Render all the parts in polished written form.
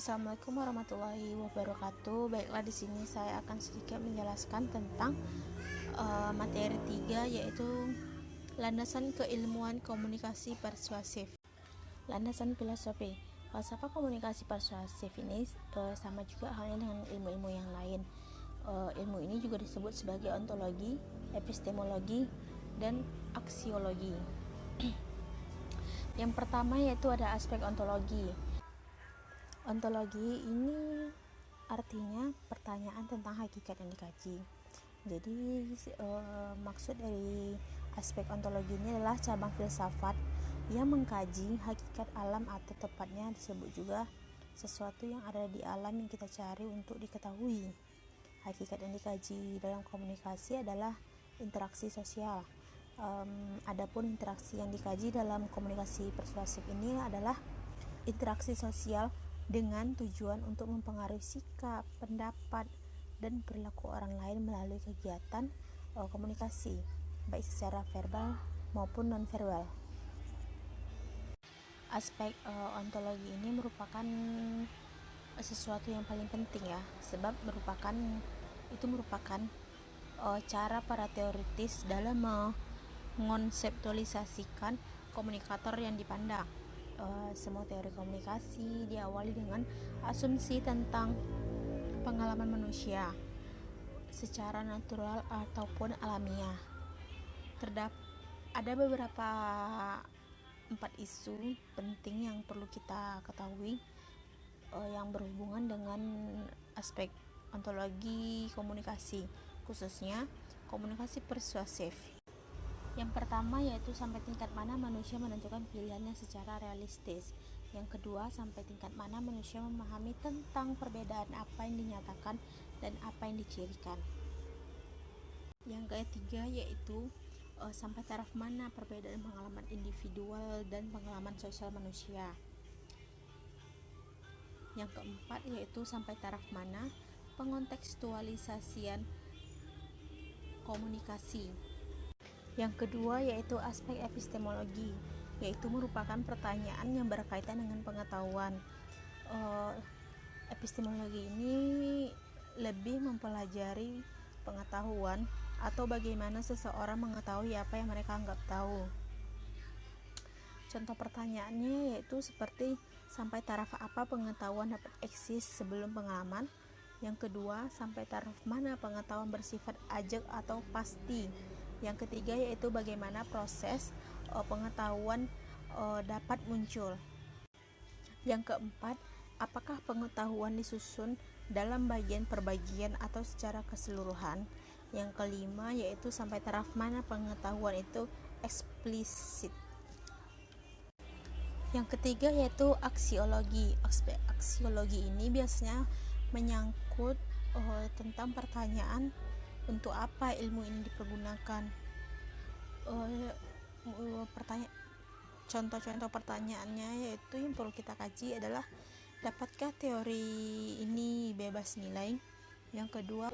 Assalamualaikum warahmatullahi wabarakatuh. Baiklah, di sini saya akan sedikit menjelaskan tentang materi 3, yaitu landasan keilmuan komunikasi persuasif. Landasan filosofi. Falsafah komunikasi persuasif ini sama juga halnya dengan ilmu-ilmu yang lain. Ilmu ini juga disebut sebagai ontologi, epistemologi, dan aksiologi. Yang pertama yaitu ada aspek ontologi. Ontologi ini artinya pertanyaan tentang hakikat yang dikaji. Jadi maksud dari aspek ontologi ini adalah cabang filsafat yang mengkaji hakikat alam, atau tepatnya disebut juga sesuatu yang ada di alam yang kita cari untuk diketahui. Hakikat yang dikaji dalam komunikasi adalah interaksi sosial. Adapun interaksi yang dikaji dalam komunikasi persuasif ini adalah interaksi sosial dengan tujuan untuk mempengaruhi sikap, pendapat, dan perilaku orang lain melalui kegiatan komunikasi, baik secara verbal maupun non-verbal. Aspek ontologi ini merupakan sesuatu yang paling penting ya, sebab itu merupakan cara para teoritis dalam mengonseptualisasikan komunikator yang dipandang. Semua teori komunikasi diawali dengan asumsi tentang pengalaman manusia secara natural ataupun alamiah. Ada beberapa 4 isu penting yang perlu kita ketahui yang berhubungan dengan aspek ontologi komunikasi, khususnya komunikasi persuasif. Yang pertama yaitu sampai tingkat mana manusia menentukan pilihannya secara realistis. Yang kedua, sampai tingkat mana manusia memahami tentang perbedaan apa yang dinyatakan dan apa yang dicirikan. Yang ketiga yaitu sampai taraf mana perbedaan pengalaman individual dan pengalaman sosial manusia. Yang keempat yaitu sampai taraf mana pengontekstualisasian komunikasi. Yang kedua yaitu aspek epistemologi, yaitu merupakan pertanyaan yang berkaitan dengan pengetahuan. Epistemologi ini lebih mempelajari pengetahuan atau bagaimana seseorang mengetahui apa yang mereka anggap tahu. Contoh pertanyaannya yaitu seperti sampai taraf apa pengetahuan dapat eksis sebelum pengalaman. Yang kedua, sampai taraf mana pengetahuan bersifat ajak atau pasti. Yang ketiga yaitu bagaimana proses pengetahuan dapat muncul. Yang keempat, apakah pengetahuan disusun dalam bagian per bagian atau secara keseluruhan. Yang kelima yaitu sampai taraf mana pengetahuan itu eksplisit. Yang ketiga yaitu aksiologi. Aksiologi ini biasanya menyangkut tentang pertanyaan untuk apa ilmu ini dipergunakan. Contoh-contoh pertanyaannya yaitu yang perlu kita kaji adalah, dapatkah teori ini bebas nilai? Yang kedua,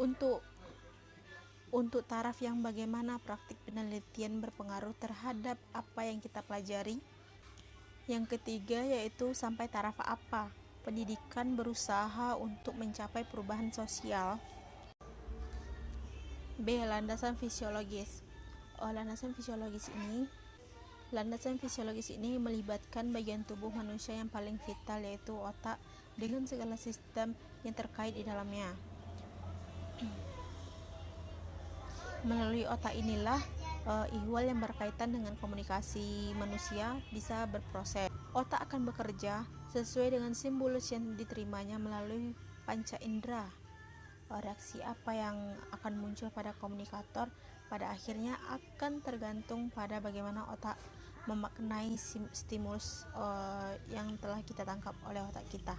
untuk taraf yang bagaimana praktik penelitian berpengaruh terhadap apa yang kita pelajari. Yang ketiga yaitu sampai taraf apa pendidikan berusaha untuk mencapai perubahan sosial. B. Landasan fisiologis. Landasan fisiologis ini melibatkan bagian tubuh manusia yang paling vital, yaitu otak dengan segala sistem yang terkait di dalamnya. Melalui otak inilah ihwal yang berkaitan dengan komunikasi manusia bisa berproses. Otak akan bekerja sesuai dengan stimulus yang diterimanya melalui panca indera. Reaksi apa yang akan muncul pada komunikator pada akhirnya akan tergantung pada bagaimana otak memaknai stimulus yang telah kita tangkap oleh otak kita.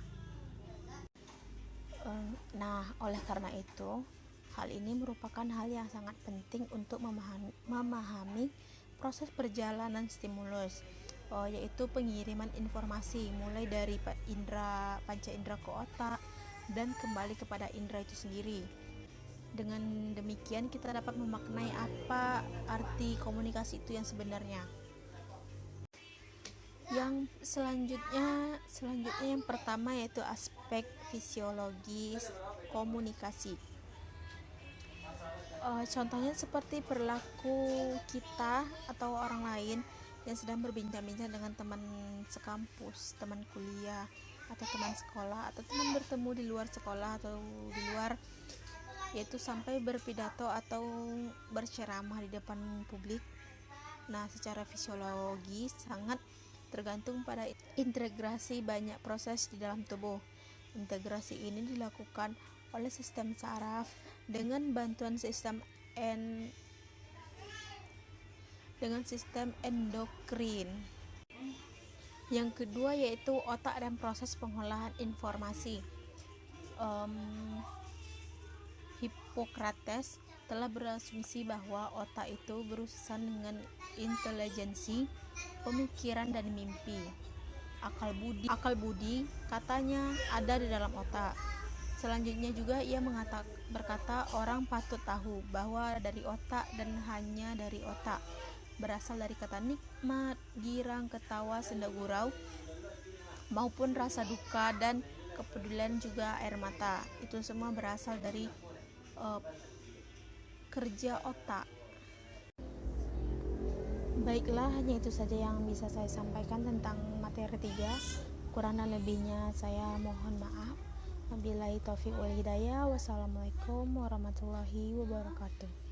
Oleh karena itu, hal ini merupakan hal yang sangat penting untuk memahami proses perjalanan stimulus, yaitu pengiriman informasi mulai dari panca indera ke otak dan kembali kepada indera itu sendiri. Dengan demikian kita dapat memaknai apa arti komunikasi itu yang sebenarnya. Yang selanjutnya yang pertama yaitu aspek fisiologis komunikasi. Contohnya seperti perilaku kita atau orang lain yang sedang berbincang-bincang dengan teman sekampus, teman kuliah, atau teman sekolah, atau teman bertemu di luar sekolah atau di luar, yaitu sampai berpidato atau berceramah di depan publik. Nah, secara fisiologi sangat tergantung pada integrasi banyak proses di dalam tubuh. Integrasi ini dilakukan oleh sistem saraf dengan bantuan sistem endokrin. Yang kedua yaitu otak dan proses pengolahan informasi. Hippocrates telah berasumsi bahwa otak itu berurusan dengan intelijensi, pemikiran, dan mimpi. Akal budi katanya ada di dalam otak. Selanjutnya juga ia berkata orang patut tahu bahwa dari otak dan hanya dari otak berasal dari kata nikmat, girang, ketawa, senda gurau, maupun rasa duka dan kepedulian, juga air mata. Itu semua berasal dari kerja otak. Baiklah, hanya itu saja yang bisa saya sampaikan tentang materi 3. Kurang dan lebihnya saya mohon maaf. Wabillahi taufiq wal hidayah. Wassalamualaikum warahmatullahi wabarakatuh.